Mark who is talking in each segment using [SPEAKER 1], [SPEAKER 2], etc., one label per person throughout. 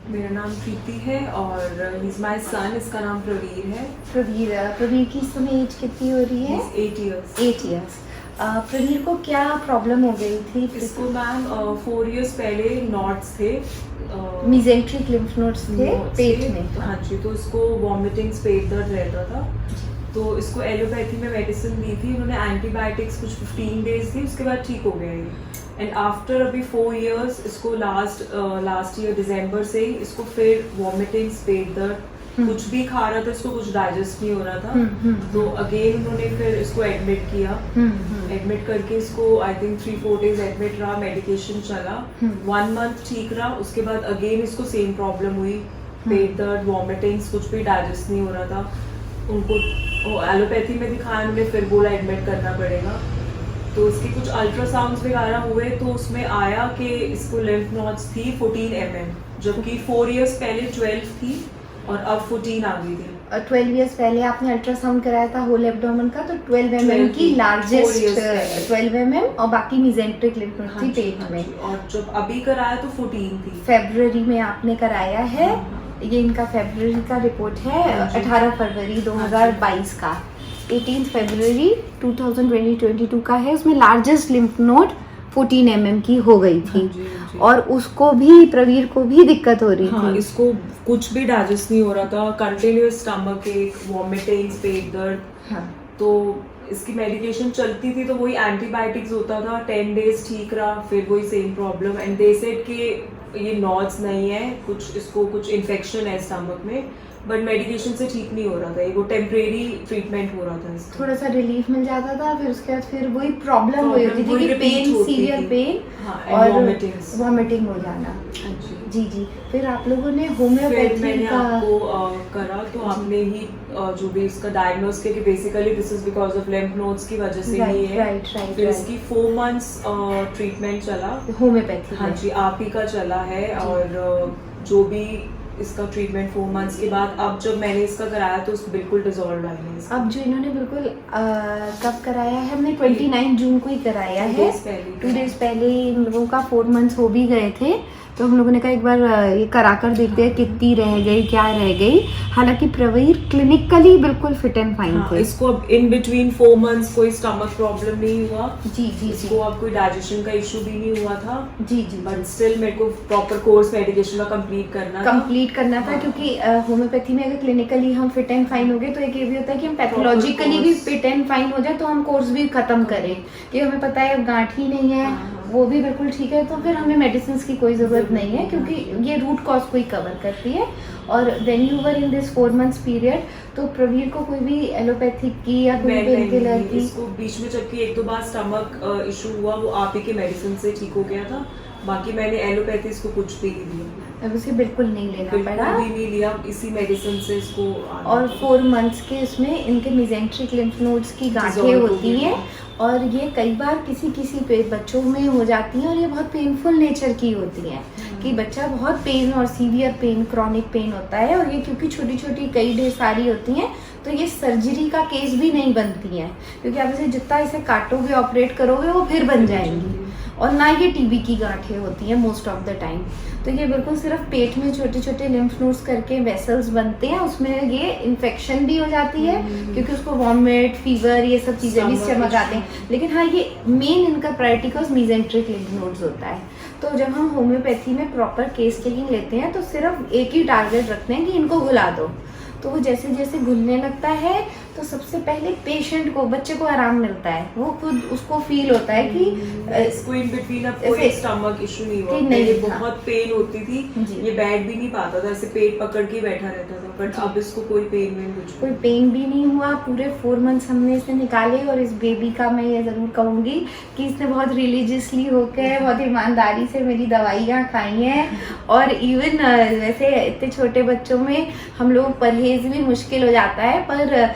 [SPEAKER 1] मेरा नाम प्रीति है और ही इज माय सन, इसका नाम प्रवीर है।
[SPEAKER 2] प्रवीर की इस समय एज कितनी हो रही है?
[SPEAKER 1] 8 इयर्स।
[SPEAKER 2] 8 इयर्स। प्रवीर को क्या प्रॉब्लम हो गई थी?
[SPEAKER 1] इसको मैम 4 इयर्स पहले नॉट्स थे,
[SPEAKER 2] मिजेंट्रिक लिम्फ नोड्स थे पेट में।
[SPEAKER 1] हाँ जी, तो इसको वॉमिटिंग्स, पेट दर्द रहता था। तो इसको एलोपैथी में मेडिसिन दी थी उन्होंने, एंटीबायोटिक्स कुछ 15 डेज दी, उसके बाद ठीक हो गया ये। एंड आफ्टर अभी 4 इयर्स इसको लास्ट ईयर दिसंबर से ही इसको फिर वॉमिटिंग्स, पेट दर्द, कुछ भी खा रहा था इसको कुछ डाइजेस्ट नहीं हो रहा था। तो अगेन उन्होंने फिर इसको एडमिट किया। एडमिट करके इसको आई थिंक 3-4 डेज एडमिट रहा, मेडिकेशन चला, 1 मंथ ठीक रहा। उसके बाद अगेन इसको सेम प्रॉब्लम हुई, पेट दर्द, वॉमिटिंग्स, कुछ भी डाइजेस्ट नहीं हो रहा था। उनको एलोपैथी में दिखाया उन्होंने, फिर बोला एडमिट करना पड़ेगा। तो उसके कुछ अल्ट्रासाउंड्स वगैरह हुए तो उसमें आया कि इसको लिम्फ नोड्स थी 14 mm, जबकि 4 इयर्स पहले 12 थी और अब 14 आ गई थी।
[SPEAKER 2] 12 इयर्स पहले आपने अल्ट्रासाउंड कराया था होल एब्डोमेन का, तो 12 mm की लार्जेस्ट 12 mm और बाकी मिजेंट्रिक लिम्फ नोड थी पेट में।
[SPEAKER 1] और जब अभी कराया तो 14 थी।
[SPEAKER 2] फरवरी में आपने कराया है। ये इनका फरवरी का रिपोर्ट है, 18 फरवरी 2022 का। 18 फरवरी 2022 का है। उसमें लार्जेस्ट लिम्फ नोड 14 mm की हो गई थी। और उसको भी, प्रवीर को भी दिक्कत हो रही थी।
[SPEAKER 1] इसको कुछ भी डाइजेस्ट नहीं हो रहा था, कंटिन्यूअस स्टमक एक, वॉमिटिंग्स, पेट दर्द। तो इसकी मेडिकेशन चलती थी तो वही एंटीबायोटिक्स होता था, 10 डेज ठीक रहा, फिर वही same problem. And they said कि ये नॉड्स नहीं है, कुछ इसको कुछ इन्फेक्शन है स्टमक में, बट मेडिकेशन से ठीक नहीं हो रहा था। ये वो टेम्परेरी ट्रीटमेंट हो रहा था इसका।
[SPEAKER 2] थोड़ा सा रिलीफ मिल जाता था, फिर उसके बाद फिर वही प्रॉब्लम हो होती थी कि पेन, सीवियर पेन और वॉमिटिंग हो जाना। जी जी। फिर आप लोगों ने होम्योपैथी का
[SPEAKER 1] आपको करा तो आपने ही जो भी इसका डायग्नोस किया कि basically this is because of lymph nodes की वजह से ही है। फिर इसकी 4 मंथ्स ट्रीटमेंट चला
[SPEAKER 2] होम्योपैथी।
[SPEAKER 1] हाँ जी, आप ही का चला है। और जो भी इसका ट्रीटमेंट 4 मंथ्स के बाद, अब जब मैंने इसका कराया तो उस बिल्कुल डिसॉल्व आई है।
[SPEAKER 2] अब जो इन्होंने बिल्कुल कब कराया है? हमने 29 जून को ही कराया है। 2 डेज पहले इन लोगों का 4 मंथ्स हो भी गए थे, तो हम लोगों ने कहा एक बार ये करा कर देखते हैं कितनी रह गई, क्या रह गई। हालांकि प्रवीर क्लिनिकली बिल्कुल फिट एंड फाइन थे।
[SPEAKER 1] इसको अब इन बिटवीन 4 मंथ्स कोई स्टमक प्रॉब्लम नहीं हुआ।
[SPEAKER 2] जी जी।
[SPEAKER 1] इसको अब कोई डाइजेशन का इशू भी नहीं हुआ था।
[SPEAKER 2] जी जी।
[SPEAKER 1] बट स्टिल मेरे को प्रॉपर कोर्स मेडिकेशन का कंप्लीट करना था।
[SPEAKER 2] क्योंकि होम्योपैथी में अगर क्लिनिकली हम फिट एंड फाइन हो गए तो एक ये भी होता है कि हम पैथोलॉजिकली भी फिट एंड फाइन हो जाए तो हम कोर्स भी खत्म करें, कि हमें पता है गांठ ही नहीं है, वो भी बिल्कुल ठीक है, तो फिर हमें मेडिसिन की कोई ज़रूरत नहीं है, क्योंकि ये रूट कॉज को ही कवर करती है। और when you were in this 4 months period, तो प्रवीर को कोई भी एलोपैथिक की या कोई पेन किलर की?
[SPEAKER 1] इसको बीच में जबकि 1-2 बार स्टमक इशू हुआ, वो आप ही के मेडिसिन से ठीक हो गया था। बाकी मैंने एलोपैथी इसको कुछ भी नहीं दिया,
[SPEAKER 2] अब उसे बिल्कुल नहीं लेना पड़ा,
[SPEAKER 1] भी नहीं लिया, इसी मेडिसिन से इसको।
[SPEAKER 2] और 4 मंथ्स के इसमें इनके मिजेंट्रिक लिम्फ नोड्स की गांठें होती हैं, और ये कई बार किसी बच्चों में हो जाती हैं, और ये बहुत पेनफुल नेचर की होती हैं, कि बच्चा बहुत पेन और सीवियर पेन, क्रॉनिक पेन होता है। और ये क्योंकि छोटी छोटी कई ढेर सारी होती हैं, तो ये सर्जरी का केस भी नहीं बनती हैं, क्योंकि आप इसे जितना इसे काटोगे, ऑपरेट करोगे, वो फिर बन जाएंगी। और ना ये टीबी की गांठें होती हैं मोस्ट ऑफ द टाइम। तो ये बिल्कुल सिर्फ पेट में छोटे छोटे लिम्फ नोड्स करके वेसल्स बनते हैं, उसमें ये इन्फेक्शन भी हो जाती है, क्योंकि उसको वॉमिट, फीवर, ये सब चीज़ें भी स्टमक आते हैं। लेकिन हाँ, ये मेन इनका priority cause mesenteric lymph nodes होता है। तो जब हम होम्योपैथी में प्रॉपर केस टेकिंग लेते हैं तो सिर्फ एक ही टारगेट रखते हैं कि इनको घुला दो। तो वो जैसे जैसे घुलने लगता है तो सबसे पहले पेशेंट को, बच्चे को आराम मिलता है, वो खुद उसको फील होता है कि
[SPEAKER 1] इसको इन बिटवीन अब कोई स्टमक इशू नहीं हुआ,
[SPEAKER 2] नहीं,
[SPEAKER 1] बहुत पेन होती थी, ये बैठ भी नहीं पाता था, ऐसे पेट पकड़ के बैठा रहता था। बट अब इसको कोई पेन भी नहीं हुआ। पूरे 4 मंथ्स हमने इसे निकाले, और इस बेबी का मैं ये जरूर कहूँगी कि इसने बहुत रिलीजियसली होकर, बहुत ईमानदारी से मेरी दवाइयाँ खाई हैं। और इवन वैसे इतने छोटे बच्चों में हम लोग परहेज भी मुश्किल हो जाता है, पर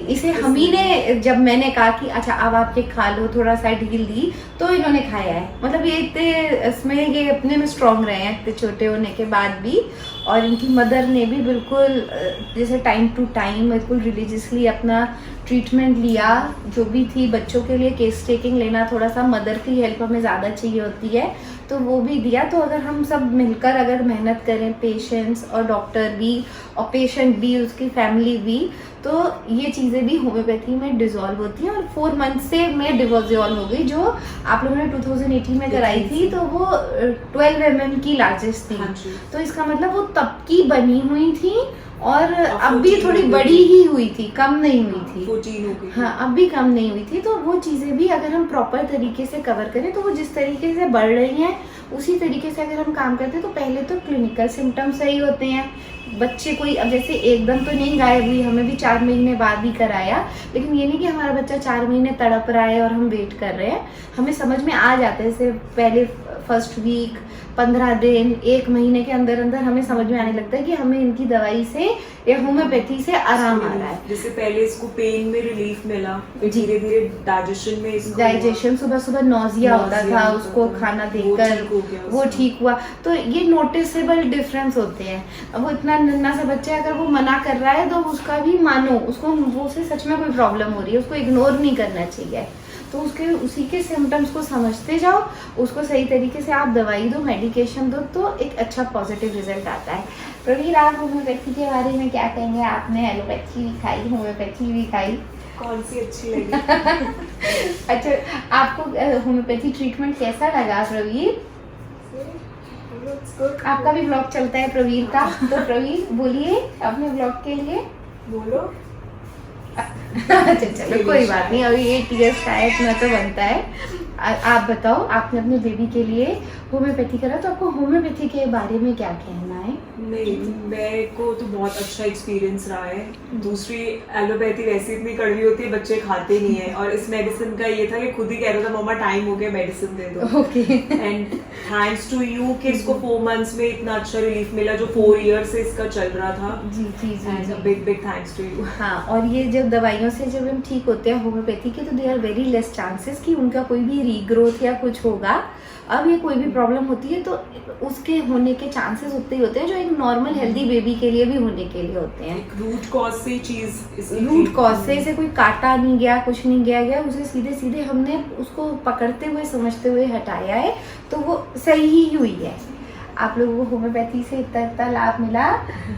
[SPEAKER 1] इसे हम ही ने, जब मैंने कहा कि अच्छा अब आप ये खा लो, थोड़ा सा ढील दी, तो इन्होंने खाया है। मतलब ये इतने इसमें ये अपने में स्ट्रॉन्ग रहे हैं इतने छोटे होने के बाद भी। और इनकी मदर ने भी बिल्कुल जैसे टाइम टू टाइम बिल्कुल रिलीजियसली अपना
[SPEAKER 2] ट्रीटमेंट लिया, जो भी थी बच्चों के लिए केस टेकिंग लेना, थोड़ा सा मदर की हेल्प हमें ज़्यादा चाहिए होती है तो वो भी दिया। तो अगर हम सब मिलकर अगर मेहनत करें, पेशेंट्स और डॉक्टर भी और पेशेंट भी, उसकी फैमिली भी, तो ये चीज़ें भी होम्योपैथी में डिज़ोल्व होती हैं। और 4 मंथ से मैं डिवोल्व हो गई, जो आप लोगों ने 2018 में कराई थी तो वो 12 mm की लार्जेस्ट थी।
[SPEAKER 1] हाँ जी।
[SPEAKER 2] तो इसका मतलब वो तब की बनी हुई थी और अब भी
[SPEAKER 1] 14
[SPEAKER 2] थोड़ी
[SPEAKER 1] हो गई
[SPEAKER 2] बड़ी
[SPEAKER 1] थी।
[SPEAKER 2] ही हुई थी, कम नहीं हुई थी।
[SPEAKER 1] 14 हो गई।
[SPEAKER 2] हाँ, अब भी कम नहीं हुई थी। तो वो चीज़ें भी अगर हम प्रॉपर तरीके से कवर करें तो वो जिस तरीके से बढ़ रही हैं उसी तरीके से अगर हम काम करते हैं तो पहले तो क्लिनिकल सिम्टम्स सही होते हैं। बच्चे कोई अब जैसे एकदम तो नहीं गायब हुई, हमें भी 4 महीने बाद ही कराया, लेकिन ये नहीं कि हमारा बच्चा 4 महीने तड़प रहा है और हम वेट कर रहे हैं। हमें समझ में आ जाता है, जैसे पहले फर्स्ट वीक, 15 दिन, 1 महीने के अंदर अंदर हमें समझ में आने लगता है कि हमें इनकी दवाई से या होम्योपैथी से आराम आ रहा है।
[SPEAKER 1] जैसे पहले इसको पेन में रिलीफ मिला, फिर
[SPEAKER 2] जी।
[SPEAKER 1] धीरे धीरे डाइजेशन में इसको
[SPEAKER 2] डाइजेशन, सुबह सुबह नौजिया होता
[SPEAKER 1] nausea
[SPEAKER 2] था,
[SPEAKER 1] होता
[SPEAKER 2] उसको
[SPEAKER 1] था,
[SPEAKER 2] खाना
[SPEAKER 1] वो
[SPEAKER 2] देकर
[SPEAKER 1] ठीक हो गया
[SPEAKER 2] वो
[SPEAKER 1] उसका।
[SPEAKER 2] ठीक हुआ। तो ये नोटिसेबल डिफरेंस होते हैं। अब वो इतना नन्हा सा बच्चा अगर वो मना कर रहा है तो उसका भी मानो, उसको वो से सच में कोई प्रॉब्लम हो रही है, उसको इग्नोर नहीं करना चाहिए। तो उसके उसी के सिम्टम्स को समझते जाओ, उसको सही तरीके से आप दवाई दो, मेडिकेशन दो, तो एक अच्छा पॉजिटिव रिजल्ट आता है। प्रवीर, आप होम्योपैथी के बारे में क्या कहेंगे? आपने एलोपैथी भी खाई, होम्योपैथी भी खाई,
[SPEAKER 1] कौन सी अच्छी लगी?
[SPEAKER 2] अच्छा, आपको होम्योपैथी ट्रीटमेंट कैसा लगा प्रवीर? आपका भी ब्लॉग चलता है प्रवीर का, तो प्रवीर बोलिए अपने ब्लॉग के लिए।
[SPEAKER 1] बोलो।
[SPEAKER 2] अच्छा चलो कोई बात नहीं, अभी 8 years का है, इतना तो बनता है। आप बताओ, आपने अपने बेबी के लिए होम्योपैथी करा, तो आपको होम्योपैथी के बारे में क्या कहना है?
[SPEAKER 1] नहीं, मेरे को तो बहुत अच्छा एक्सपीरियंस रहा है। दूसरी एलोपैथी वैसे इतनी कड़वी होती है, बच्चे खाते नहीं है, और इस मेडिसिन का ये था कि खुद ही कह रहा था मम्मा टाइम हो गया, मेडिसिन दे दो।
[SPEAKER 2] Okay.
[SPEAKER 1] And thanks to you कि इसको 4 months में इतना अच्छा रिलीफ मिला, जो 4 years से इसका चल रहा था।
[SPEAKER 2] जी जी जी
[SPEAKER 1] एंड
[SPEAKER 2] जी।
[SPEAKER 1] Big big thanks to you.
[SPEAKER 2] हाँ, और ये जब दवाइयों से जब हम ठीक होते हैं होम्योपैथी के, तो they are very less chances कि उनका कोई भी रीग्रोथ या कुछ होगा। अब ये कोई भी प्रॉब्लम होती है तो उसके होने के चांसेस उतने ही होते हैं जो एक नॉर्मल हेल्दी बेबी के लिए भी होने के लिए होते हैं।
[SPEAKER 1] रूट कॉज से चीज,
[SPEAKER 2] रूट कॉज से इसे कोई काटा नहीं गया, कुछ नहीं गया, उसे सीधे सीधे हमने उसको पकड़ते हुए समझते हुए हटाया है, तो वो सही ही हुई है। आप लोगों को होम्योपैथी से इतना लाभ मिला,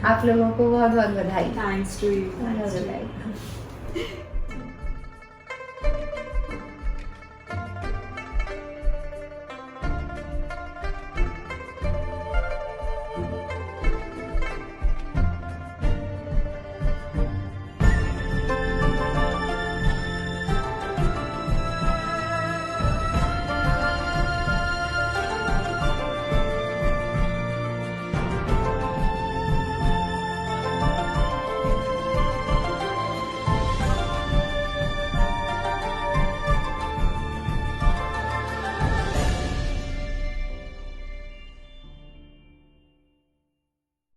[SPEAKER 2] आप लोगों को बहुत बहुत बधाई।
[SPEAKER 1] Thanks to you.
[SPEAKER 2] बधाई।